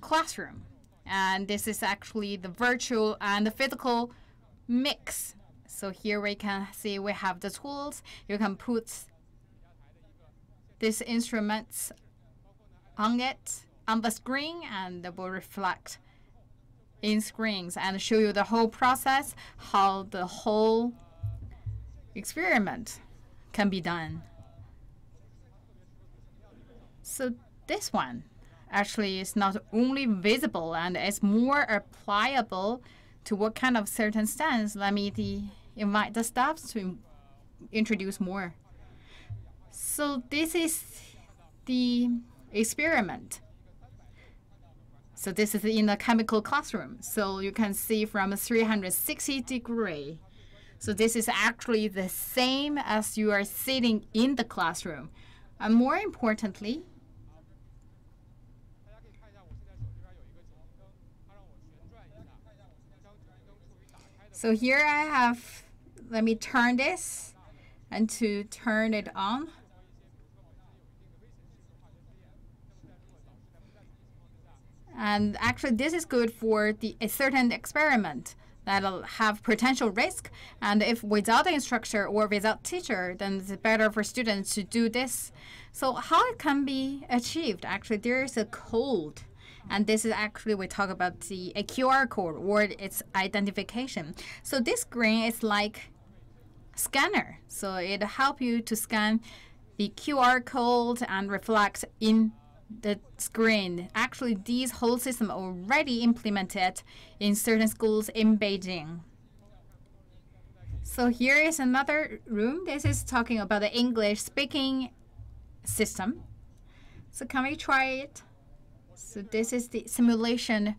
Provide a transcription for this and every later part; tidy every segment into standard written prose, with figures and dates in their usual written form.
classroom. And this is actually the virtual and the physical mix. So here we can see we have the tools. You can put these instruments on the screen, and it will reflect in screens and show you the whole process, how the whole experiment can be done. So this one actually is not only visible and it's more applicable to what kind of certain stands. Let me invite the staff to introduce more. So this is the experiment. So this is in the chemical classroom. So you can see from 360 degree. So this is actually the same as you are sitting in the classroom. And more importantly, so here I have, let me turn this, and to turn it on. And actually, this is good for a certain experiment that'll have potential risk. And if without the instructor or without teacher, then it's better for students to do this. So how it can be achieved? Actually, there is a code. And this is actually, we talk about a QR code or its identification. So this screen is like scanner. So it helps you to scan the QR code and reflect in the screen. Actually, these whole system already implemented in certain schools in Beijing. So here is another room. This is talking about the English speaking system. So can we try it? So this is the simulation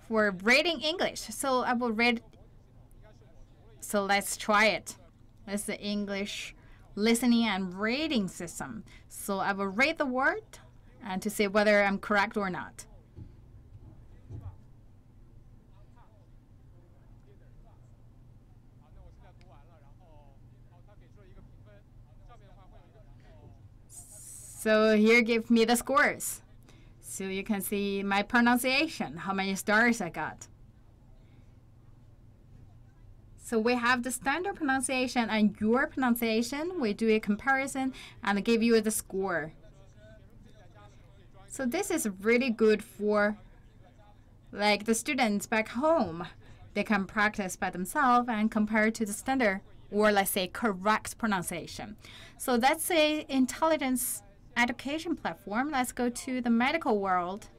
for reading English. So I will read. So let's try it. That's the English listening and reading system. So I will read the word and to see whether I'm correct or not. So here give me the scores. So you can see my pronunciation, how many stars I got. So we have the standard pronunciation and your pronunciation. We do a comparison and give you the score. So this is really good for like the students back home. They can practice by themselves and compare to the standard or let's say correct pronunciation. So that's a intelligence education platform. Let's go to the medical world.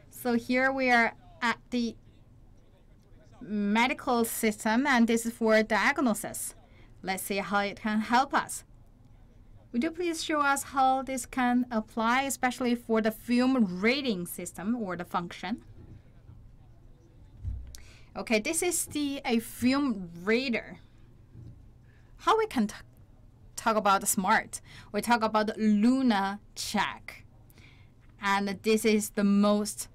So here we are at the medical system, and this is for diagnoses. Let's see how it can help us. Would you please show us how this can apply, especially for the film reading system or the function? Okay, this is a film reader. How we can talk about the smart? We talk about the Luna check, and this is the most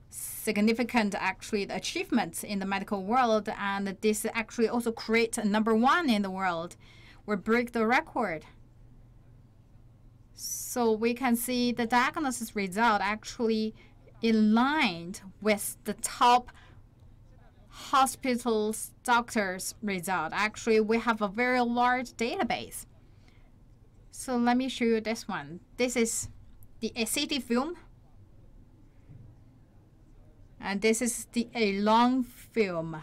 significant actually achievements in the medical world, and this actually also creates #1 in the world or break the record. So we can see the diagnosis result actually aligned with the top hospitals doctors result. Actually, we have a very large database. So let me show you this one. This is the CT film. And this is a long film.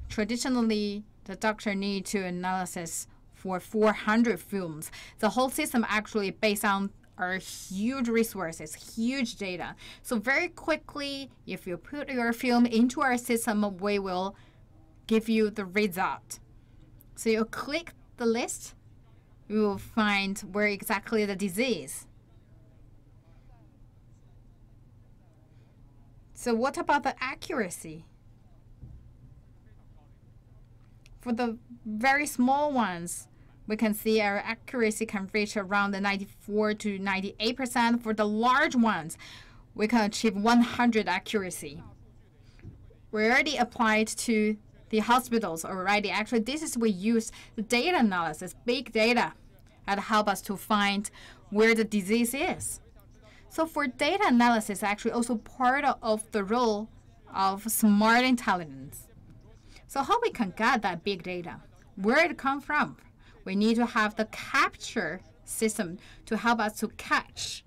Traditionally, the doctor needs to analysis for 400 films. The whole system actually based on our huge resources, huge data. So very quickly, if you put your film into our system, we will give you the result. So you click the list, you will find where exactly the disease. So what about the accuracy? For the very small ones, we can see our accuracy can reach around the 94 to 98%. For the large ones, we can achieve 100 accuracy. We already applied to the hospitals already. Actually, this is we use the data analysis, big data, that help us to find where the disease is. So for data analysis, actually also part of the role of smart intelligence. So how we can get that big data? Where it come from? We need to have the capture system to help us to catch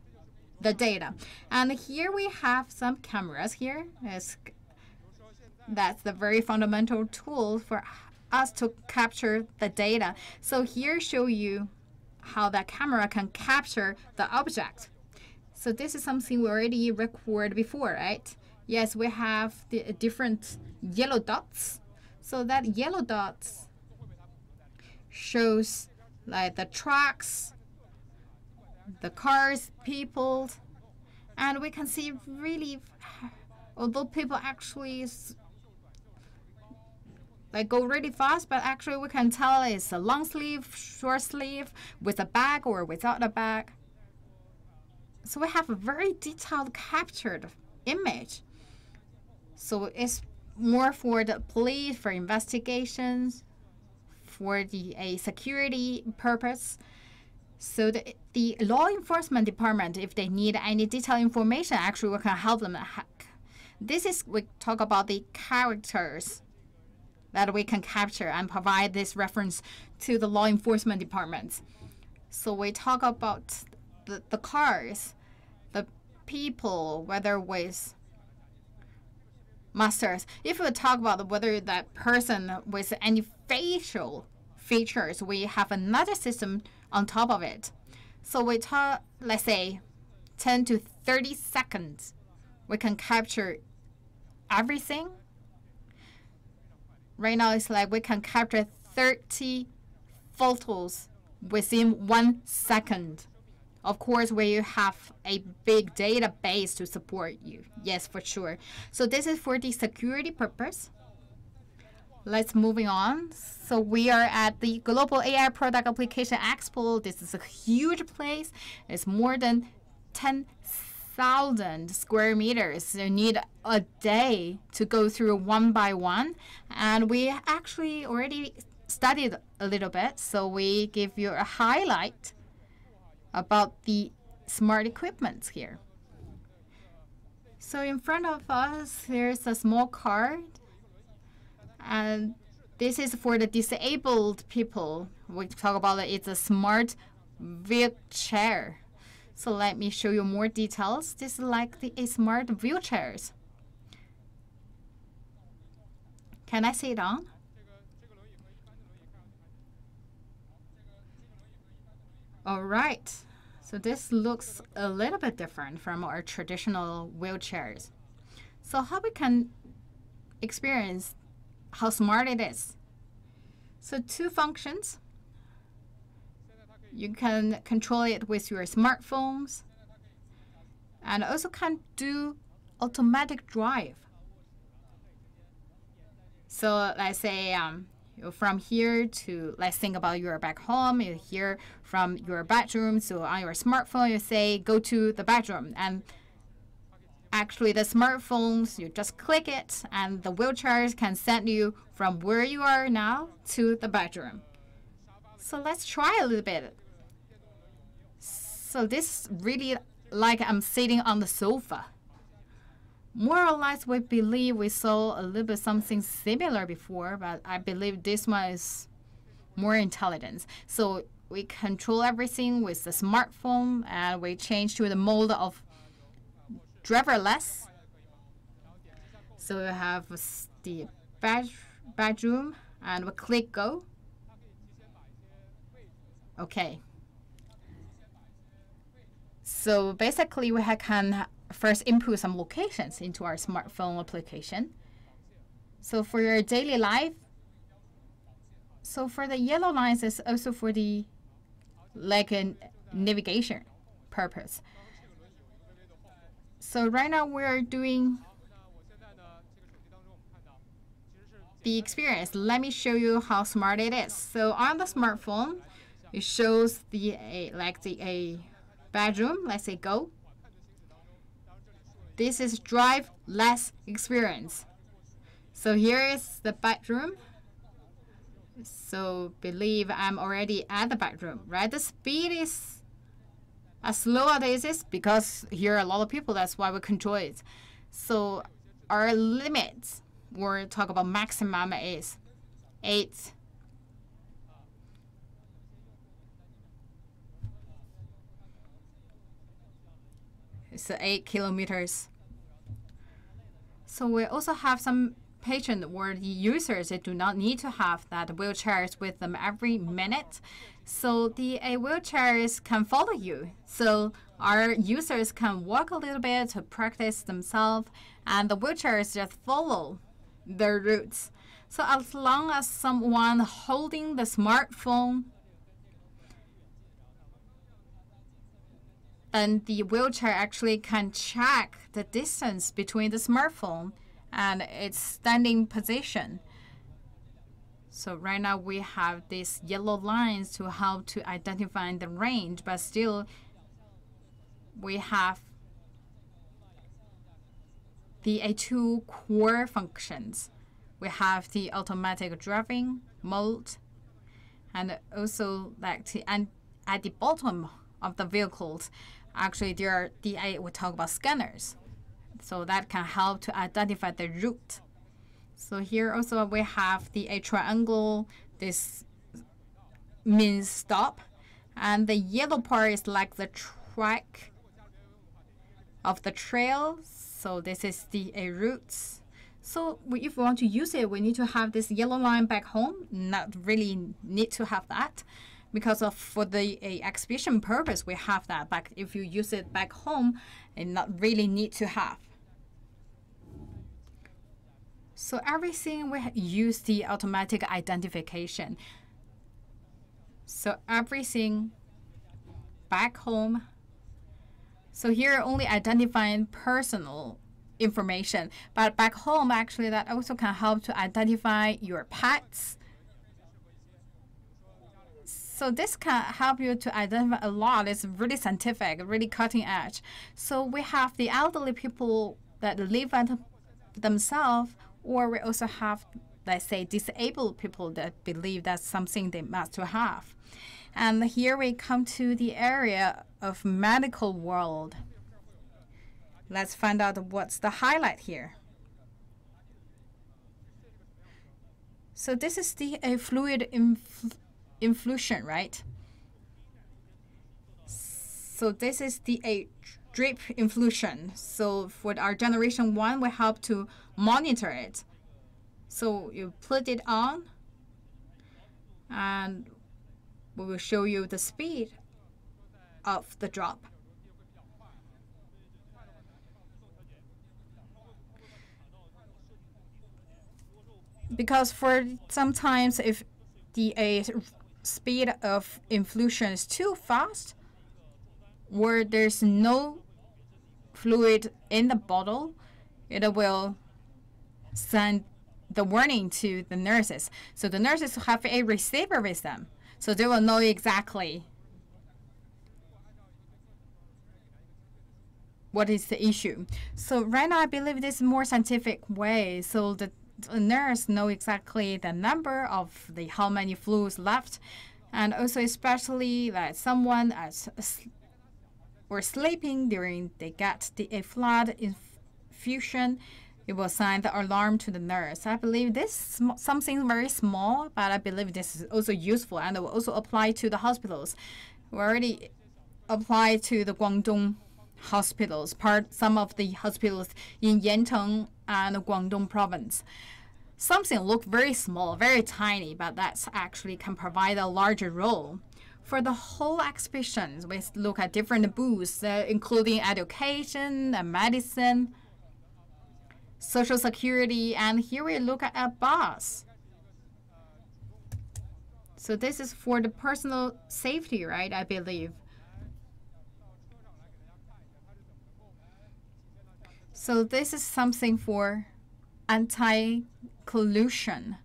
the data. And here we have some cameras here. That's the very fundamental tool for us to capture the data. So here show you how that camera can capture the object. So this is something we already recorded before, right? Yes, we have the different yellow dots. So that yellow dots shows like the trucks, the cars, people, and we can see really, although people actually like go really fast, but actually we can tell it's a long sleeve, short sleeve, with a bag or without a bag. So we have a very detailed captured image. So it's more for the police, for investigations, for a security purpose. So the law enforcement department, if they need any detailed information, actually we can help them hack. This is, we talk about the characters that we can capture and provide this reference to the law enforcement departments. So we talk about the cars, the people, whether with masters. If we talk about whether that person with any facial features, we have another system on top of it. So we talk, let's say, 10 to 30 seconds. We can capture everything. Right now, it's like we can capture 30 photos within 1 second. Of course, where you have a big database to support you. Yes, for sure. So this is for the security purpose. Let's moving on. So we are at the Global AI Product Application Expo. This is a huge place. It's more than 10,000 square meters. You need a day to go through one by one. And we actually already studied a little bit. So we give you a highlight about the smart equipment here. So in front of us, there's a small card. And this is for the disabled people. We talk about it. It's a smart wheelchair. So let me show you more details. This is like a smart wheelchairs. Can I sit down? All right. So this looks a little bit different from our traditional wheelchairs. So how we can experience how smart it is. So two functions. You can control it with your smartphones and also can do automatic drive. So let's say from here to, let's think about you're back home, you're here from your bedroom. So on your smartphone, you say, go to the bedroom. And actually, the smartphones, you just click it, and the wheelchairs can send you from where you are now to the bedroom. So let's try a little bit. So this really like I'm sitting on the sofa. More or less, we believe we saw a little bit something similar before, but I believe this one is more intelligent. So we control everything with the smartphone, and we change to the mode of driverless. So we have the bedroom, and we click go. Okay. So basically, we can first input some locations into our smartphone application. So for your daily life, so for the yellow lines is also for the like a navigation purpose. So right now we're doing the experience. Let me show you how smart it is. So on the smartphone, it shows the a bedroom. Let's say go. This is drive-less experience. So here is the bedroom. So believe I'm already at the bedroom, right? The speed is As slow as it is, because here are a lot of people, that's why we control it. So our limits, or talk about maximum, is 8. It's 8 kilometers. So we also have some patients or the users that do not need to have that wheelchairs with them every minute. So the wheelchairs can follow you. So our users can walk a little bit to practice themselves, and the wheelchairs just follow their routes. So as long as someone holding the smartphone, then the wheelchair actually can check the distance between the smartphone and its standing position. So right now we have these yellow lines to help to identify the range, but still we have the two core functions. We have the automatic driving mode, and also and at the bottom of the vehicles, actually there are we talk about scanners. So that can help to identify the route. So here also we have the triangle. This means stop. And the yellow part is like the track of the trail. So this is the routes. So if we want to use it, we need to have this yellow line back home. Not really need to have that, because for the exhibition purpose, we have that. But if you use it back home, and not really need to have. So everything we use the automatic identification. So everything back home. So here only identifying personal information, but back home actually that also can help to identify your pets. So this can help you to identify a lot. It's really scientific, really cutting edge. So we have the elderly people that live at themselves, or we also have, let's say, disabled people that believe that's something they must have. And here we come to the area of medical world. Let's find out what's the highlight here. So this is the fluid infusion, right? So this is the drip infusion. So for our generation 1, we help to monitor it. So you put it on, and we will show you the speed of the drop. Because for sometimes if the speed of infusion is too fast, or there's no fluid in the bottle, it will send the warning to the nurses. So the nurses have a receiver with them, so they will know exactly what is the issue. So right now I believe this is a more scientific way. So the nurse know exactly the number of how many fluids left, and also especially that someone or sleeping during they get the flood infusion, it will send the alarm to the nurse. I believe this is something very small, but I believe this is also useful, and it will also apply to the hospitals. We already applied to the Guangdong hospitals, some of the hospitals in Yancheng and Guangdong province. Something look very small, very tiny, but that's actually can provide a larger role. For the whole exhibition, we look at different booths, including education and medicine, social security, and here we look at a bus. So this is for the personal safety, right, I believe. So this is something for anti-collision,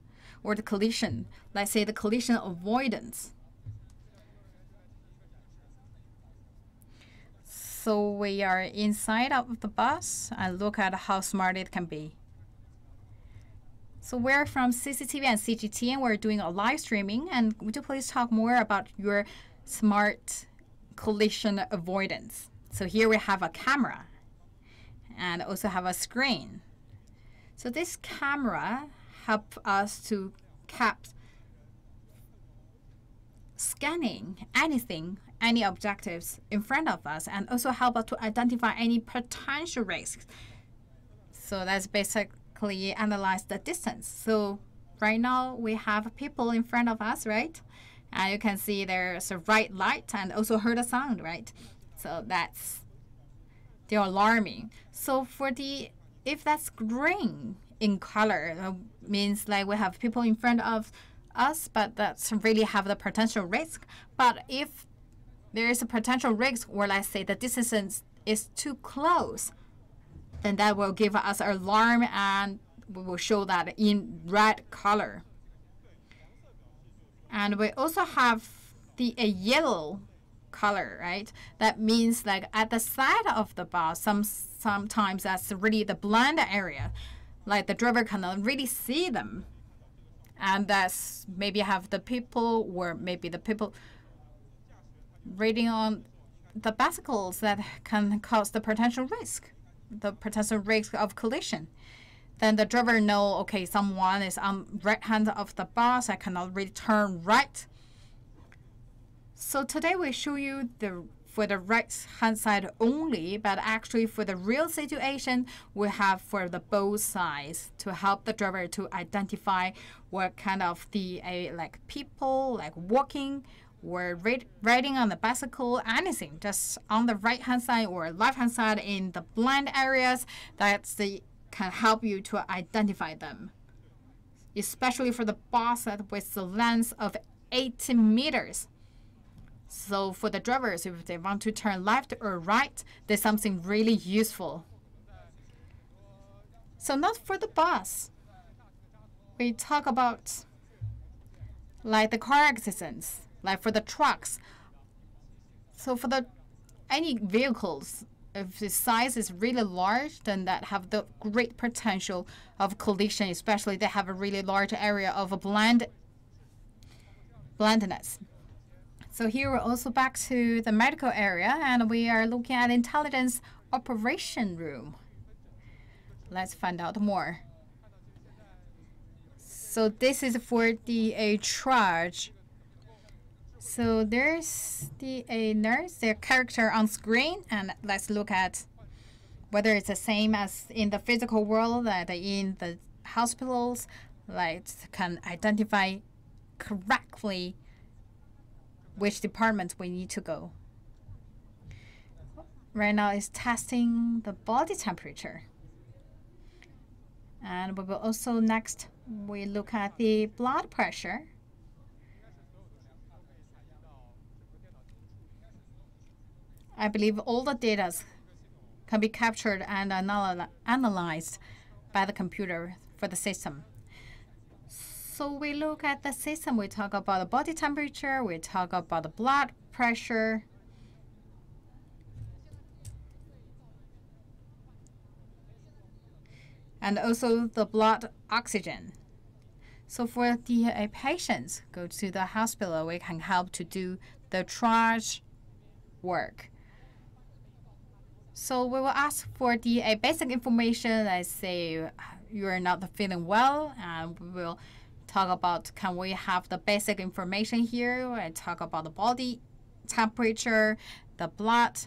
or the collision, let's say the collision avoidance. So we are inside of the bus and look at how smart it can be. So we're from CCTV and CGT, and we're doing a live streaming. And would you please talk more about your smart collision avoidance. So here we have a camera and also have a screen. So this camera helps us to scanning anything, any objectives in front of us, and also help us to identify any potential risks. So that's basically analyze the distance. So right now we have people in front of us, right? And you can see there's a bright light and also heard a sound, right? So they're alarming. So if that's green in color, that means like we have people in front of us, but that's really have the potential risk. But if there is a potential risk, or let's say the distance is too close, then that will give us an alarm, and we will show that in red color. And we also have a yellow color, right? That means like at the side of the bus, sometimes that's really the blind area, like the driver cannot really see them. And that's maybe have the people, or maybe the people riding on the bicycles that can cause the potential risk of collision. Then the driver know, okay, someone is on right hand of the bus, I cannot really turn right. So today we show you for the right hand side only, but actually for the real situation, we have for the both sides to help the driver to identify what kind of like people like walking or riding on the bicycle, anything just on the right hand side or left hand side in the blind areas. Can help you to identify them, especially for the bus with the length of 80 meters. So for the drivers, if they want to turn left or right, there's something really useful. So not for the bus. We talk about like the car accidents, like for the trucks. So for any vehicles, if the size is really large, then that have the great potential of collision, especially they have a really large area of blindness. So here we're also back to the medical area, and we are looking at intelligence operation room. Let's find out more. So this is for the triage. So there's a nurse, their character on screen, and let's look at whether it's the same as in the physical world, that in the hospitals, like can identify correctly which department we need to go. Right now is testing the body temperature. And we will also next, we look at the blood pressure. I believe all the data can be captured and analyzed by the computer for the system. So we look at the system, we talk about the body temperature, we talk about the blood pressure. And also the blood oxygen. So for the patients go to the hospital, we can help to do the triage work. So we will ask for the basic information, let's say you are not feeling well, and we will talk about, can we have the basic information here? I talk about the body temperature, the blood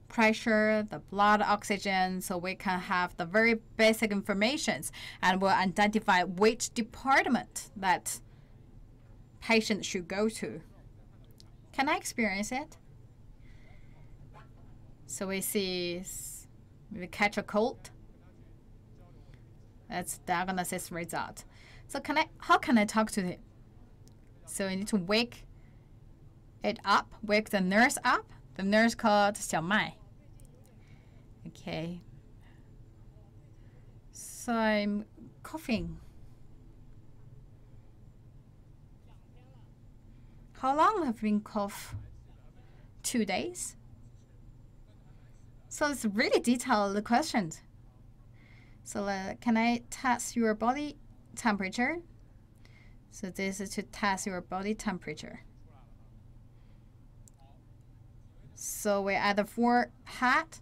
pressure, the blood oxygen, so we can have the very basic informations, and we'll identify which department that patient should go to. Can I experience it? So we see we catch a cold. That's diagnosis result. So how can I talk to him? So you need to wake the nurse up. The nurse called 小麦. Okay. So I'm coughing. How long have you been cough? 2 days? So it's really detailed questions. So can I test your body temperature? So this is to test your body temperature. So we add the forehead.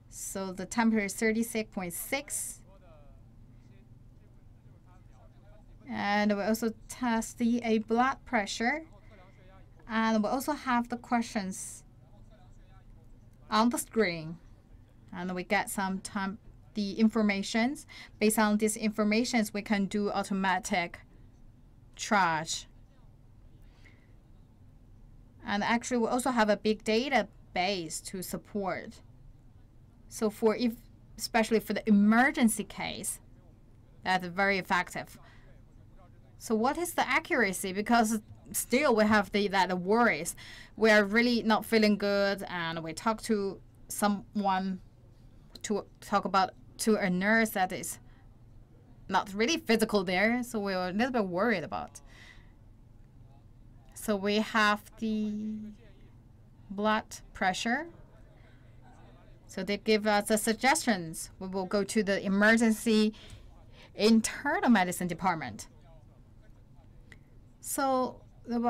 So the temperature is 36.6. And we also test the blood pressure. And we also have the questions on the screen. And we get the informations. Based on these informations, we can do automatic triage. And actually, we also have a big database to support. So especially for the emergency case, that's very effective. So what is the accuracy? Because still we have the worries. We are really not feeling good, and we talk to someone to a nurse that is not really physical there, so we're a little bit worried about. So we have the blood pressure. So they give us the suggestions. We will go to the emergency internal medicine department. So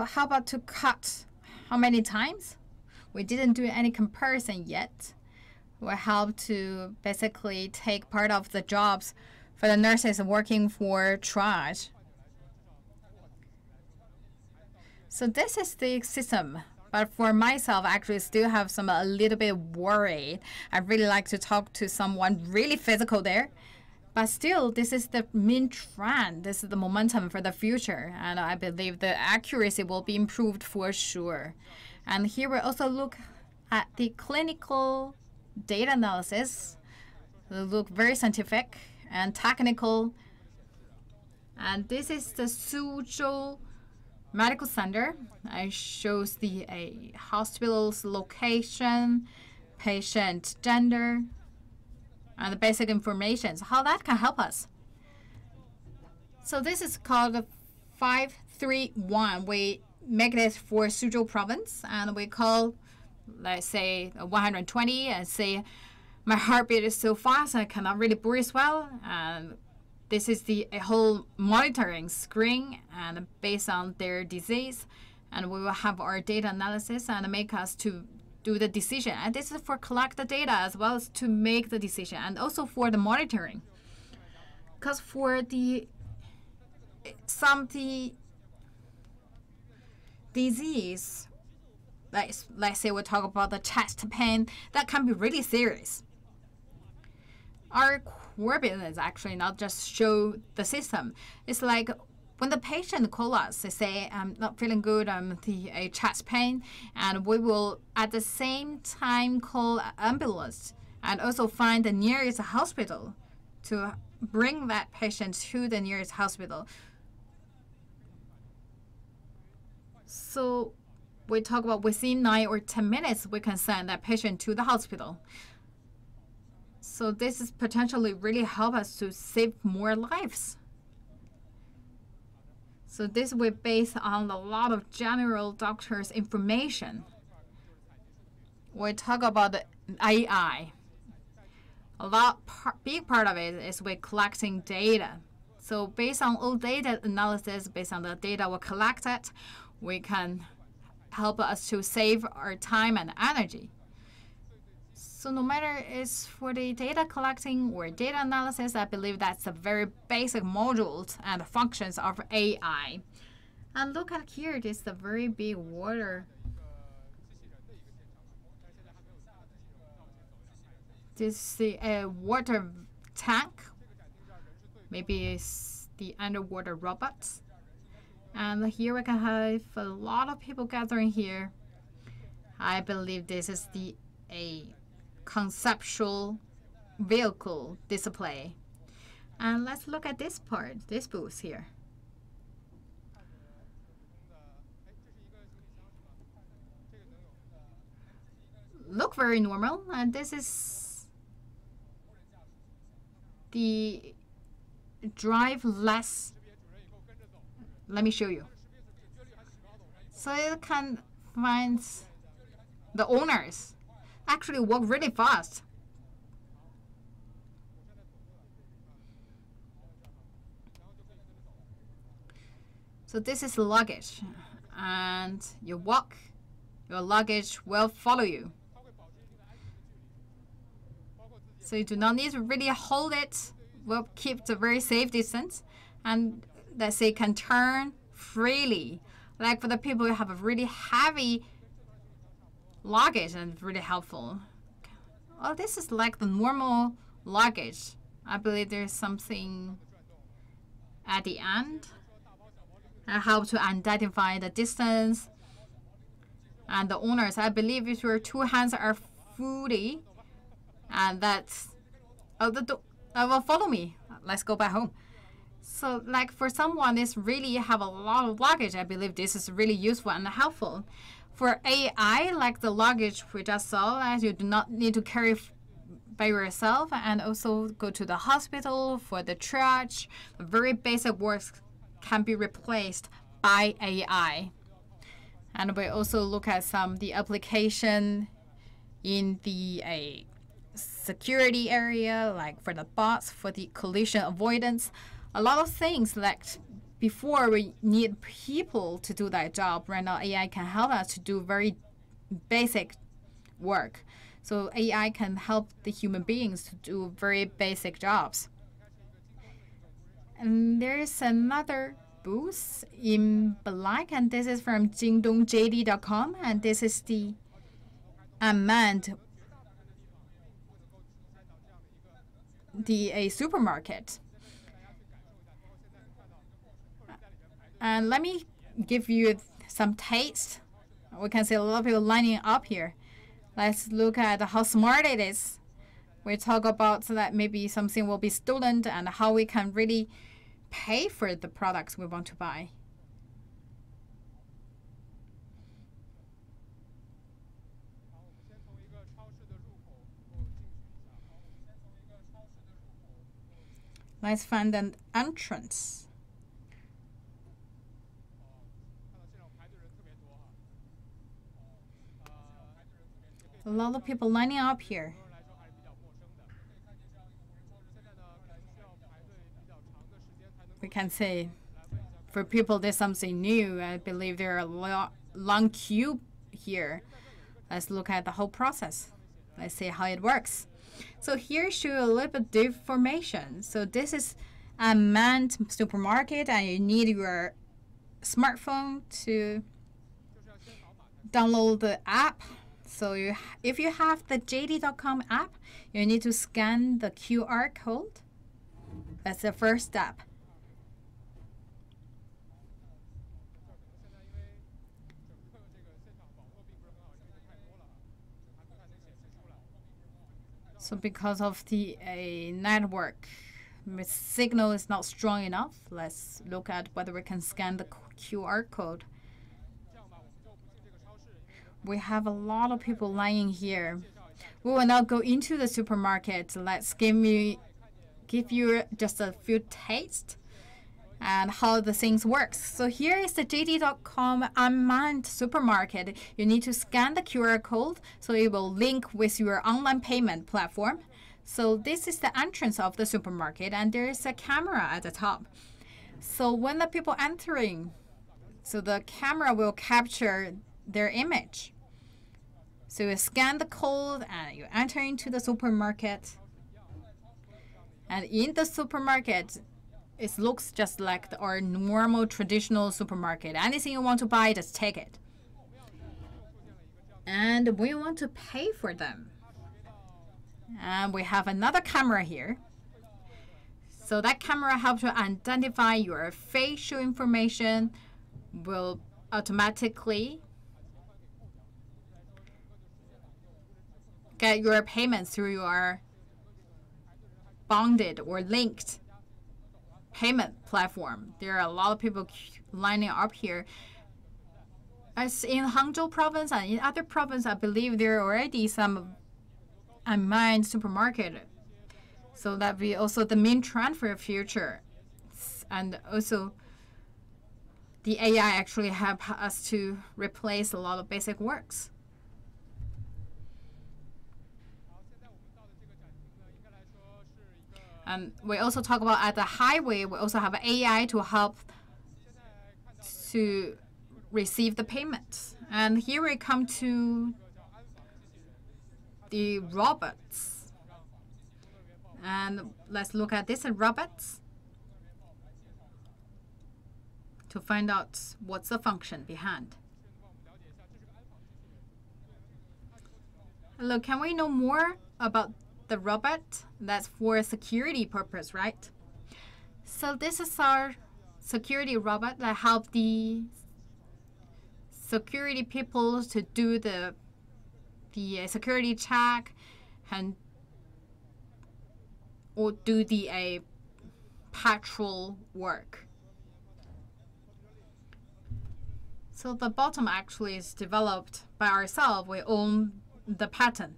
how about to cut how many times? We didn't do any comparison yet. We help to basically take part of the jobs for the nurses working for triage. So this is the system. But for myself, actually still have a little bit worried. I really like to talk to someone really physical there. But still, this is the main trend. This is the momentum for the future. And I believe the accuracy will be improved for sure. And here we also look at the clinical data analysis. They look very scientific and technical. And this is the Suzhou Medical Center. It shows the hospital's location, patient gender, and the basic information. So how that can help us. So this is called 531. We make this for Suzhou province, and we call, let's say, 120, and say my heartbeat is so fast I cannot really breathe well. And this is the whole monitoring screen, and based on their disease, and we will have our data analysis and make us to do the decision. And this is for collect the data as well as to make the decision, and also for the monitoring. Because for the disease, let's say we talk about the chest pain, that can be really serious. Our core business actually not just show the system. It's like when the patient call us, they say, I'm not feeling good, I'm a chest pain, and we will at the same time call an ambulance and also find the nearest hospital to bring that patient to the nearest hospital. So we talk about within 9 or 10 minutes, we can send that patient to the hospital. So this is potentially really help us to save more lives. So this will be based on a lot of general doctors' information. We talk about the AI. Big part of it is we're collecting data. So based on all data analysis, based on the data we collected, we can help us to save our time and energy. So no matter it's for the data collecting or data analysis, I believe that's the very basic modules and functions of AI. And look at here, this is the very big water. This is the water tank. Maybe it's the underwater robots. And here we can have a lot of people gathering here. I believe this is a conceptual vehicle display. And let's look at this part, this booth here. Look very normal, and this is the driverless. Let me show you. So you can find the owners actually walk really fast. So this is luggage, and you walk your luggage will follow you. So you do not need to really hold it. Will keep the very safe distance, and that they can turn freely. Like for the people who have a really heavy luggage, and it's really helpful. Oh, this is like the normal luggage. I believe there's something at the end. And how to identify the distance. And the owners, I believe if your two hands are fully, and that's, oh, will follow me. Let's go back home. So like for someone that's really have a lot of luggage, I believe this is really useful and helpful. For AI, like the luggage we just saw, as you do not need to carry by yourself, and also go to the hospital for the triage. Very basic works can be replaced by AI. And we also look at some the application in the security area, like for the bots, for the collision avoidance. A lot of things like before we need people to do that job. Right now, AI can help us to do very basic work. So AI can help the human beings to do very basic jobs. And there's another booth in black, and this is from Jingdong JD.com, and this is the unmanned a supermarket. And let me give you some taste. We can see a lot of people lining up here. Let's look at how smart it is. We talk about that maybe something will be stolen and how we can really pay for the products we want to buy. Let's find an entrance. A lot of people lining up here. We can say for people there's something new. I believe there are a long queue here. Let's look at the whole process. Let's see how it works. So here show a little bit information. So this is a manned supermarket, and you need your smartphone to download the app. So if you have the JD.com app, you need to scan the QR code. That's the first step. So because of the network signal is not strong enough, let's look at whether we can scan the QR code. We have a lot of people lying here. We will now go into the supermarket. Let's give you just a few tastes and how the things works. So here is the JD.com unmanned supermarket. You need to scan the QR code so it will link with your online payment platform. So this is the entrance of the supermarket, and there is a camera at the top. So when the people entering, so the camera will capture their image. So you scan the code and you enter into the supermarket. And in the supermarket, it looks just like our normal traditional supermarket. Anything you want to buy, just take it. And we want to pay for them. And we have another camera here. So that camera helps you identify your facial information, will automatically get your payments through your bonded or linked payment platform. There are a lot of people lining up here. As in Hangzhou province and in other provinces, I believe there are already some unmanned supermarket. So that be also the main trend for the future. And also the AI actually help us to replace a lot of basic works. And we also talk about at the highway, we also have AI to help to receive the payment. And here we come to the robots. And let's look at this robots to find out what's the function behind. Hello, can we know more about the robot? That's for security purpose, right? So this is our security robot that help the security people to do the security check and or do the patrol work. So the bottom actually is developed by ourselves. We own the patent.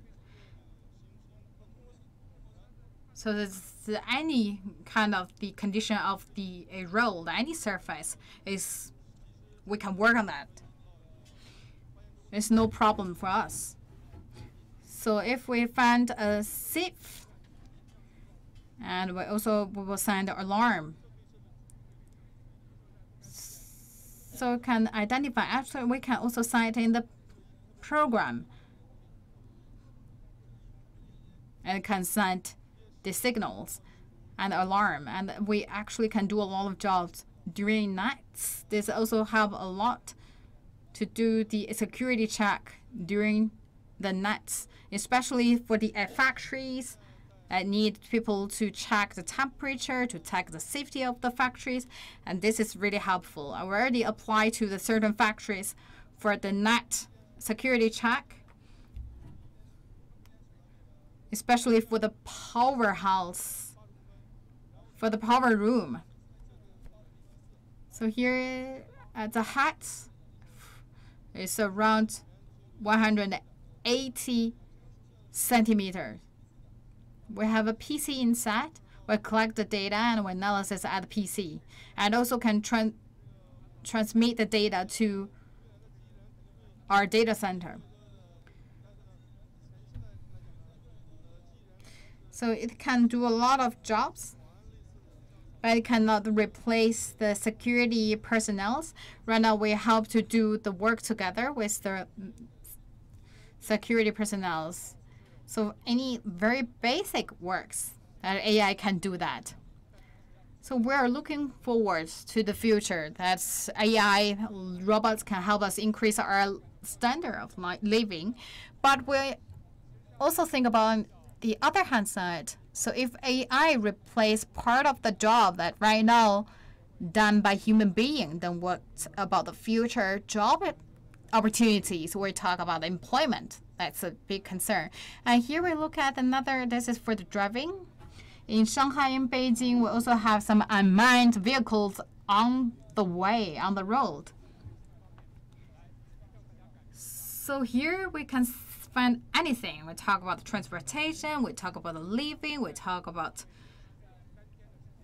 So there's any kind of the condition of a road, any surface, we can work on that. It's no problem for us. So if we find a thief, and we will send the alarm. So we can identify. Actually, we can also sign it in the program, and can send the signals and alarm. And we actually can do a lot of jobs during nights. This also help a lot to do the security check during the nights, especially for the factories that need people to check the temperature, to check the safety of the factories. And this is really helpful. I already applied to the certain factories for the night security check, especially for the powerhouse, for the power room. So here at the height is around 180 centimeters. We have a PC inside. We collect the data and we analysis at the PC, and also can transmit the data to our data center. So it can do a lot of jobs, but it cannot replace the security personnel. Right now, we help to do the work together with the security personnel. So any very basic works that AI can do that. So we're looking forward to the future that AI robots can help us increase our standard of living. But we also think about the other hand side. So if AI replace part of the job that right now done by human being, then what about the future job opportunities? We talk about employment. That's a big concern. And here we look at another, this is for the driving. In Shanghai and Beijing, we also have some unmanned vehicles on the way, on the road. So here we can find anything. We talk about the transportation, we talk about the living, we talk about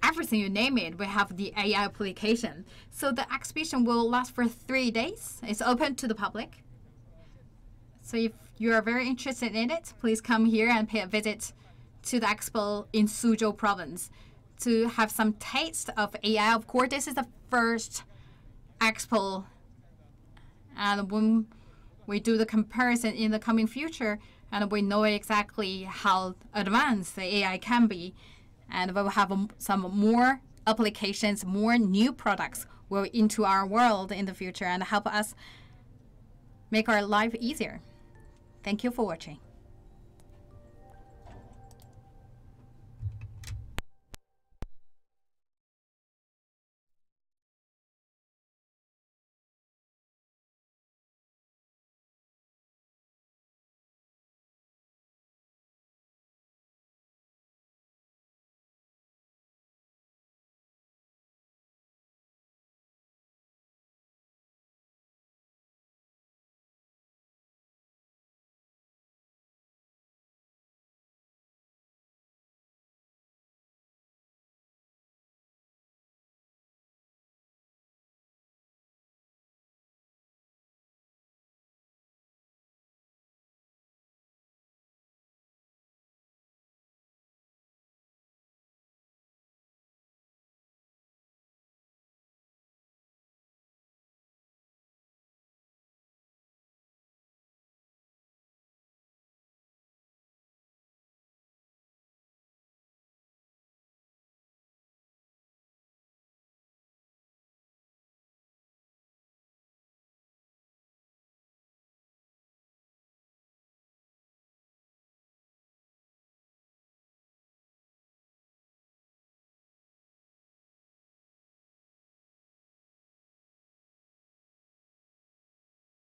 everything, you name it. We have the AI application. So the exhibition will last for 3 days. It's open to the public. So if you are very interested in it, please come here and pay a visit to the Expo in Suzhou province to have some taste of AI. Of course, this is the first Expo, and when we do the comparison in the coming future, and we know exactly how advanced the AI can be, and we will have some more applications, more new products will into our world in the future and help us make our life easier. Thank you for watching.